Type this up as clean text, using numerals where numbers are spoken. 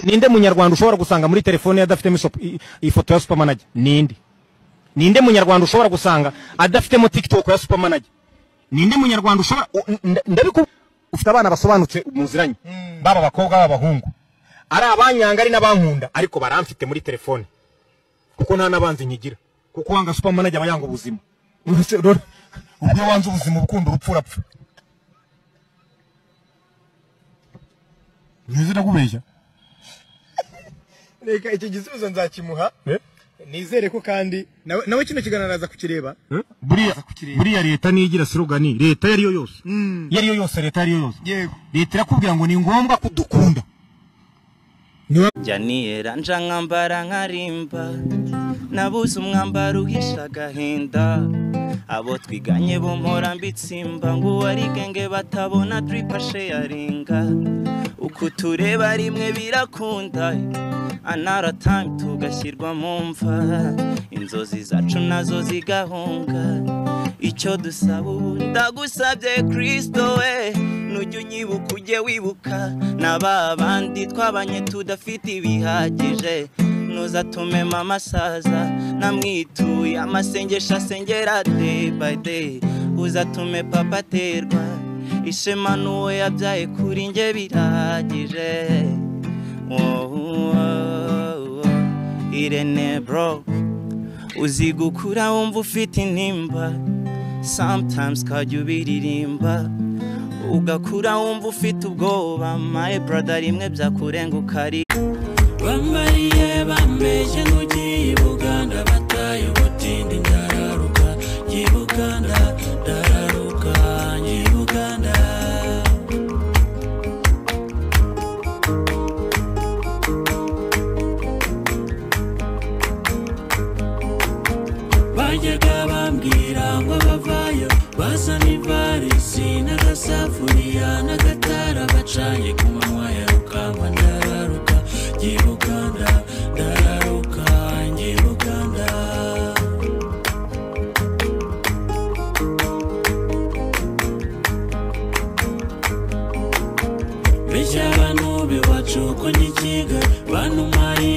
ninde munyarwanda ushobora gusanga muri telefone adafitemo ifoto ya supermanager? Ninde munyarwanda ushobora gusanga adafitemo TikTok ya supermanager? Ninde munyarwanda ushobora ndabiku ufite abana basobanutse umuziranye baba bakobwa b'abahungu ari abanyanga ari n'abankunda ariko baramfite muri telefone kuko nta nabanzi nyigira kuko wanga supermanager abayanga ubuzima ubwo wanze ubuzima ubukundo urupfurapfa nizera kubeshya reka iki gisubizo nzakimuha nizere ko kandi nawe kino kiganaraza kukireba buriya leta nigira slogani leta yariyo yose leta yariyo yose leta irakubwira ngo ni ngombwa kudukunda Janiyera nja nkambara nkarimba nabuze umwambaro uhisha agahinda abo twiganye bo mpora mbitsimba ngo wari genge batabona drip sharinga uko tureba rimwe birakunda another time tugashyirwa mu mva inzozi zacu nazo zigahunga icyo dusaba ndagusabye Kristo we nujye unyibuka ujye wibuka n'ababandi twabanye tudafite ibihagije ntuzatume mama saza namwituye amasengesho asengera day by day uzatume papa terwa ishema n'uwo yabyaye kuri nge birahagije Irene bro uzigukura wumva ufite intimba sometimes kajya ubiririmba ugakura wumva ufite ubwoba my brother rimwe byakurenguka ari bamariye bambeje n'ugiye Buganda bataye ubutindi ndararuka y'Buganda ndararuka y'Buganda bajyaga bambwira ngo bavayo bazana ivarisi n'agasafuriya n'agatara bacanye ku manywa ya rukamba ndararuka y'Buganda ndararuka y'Buganda Besha abantu biwacu ko n'ikiga bantu mari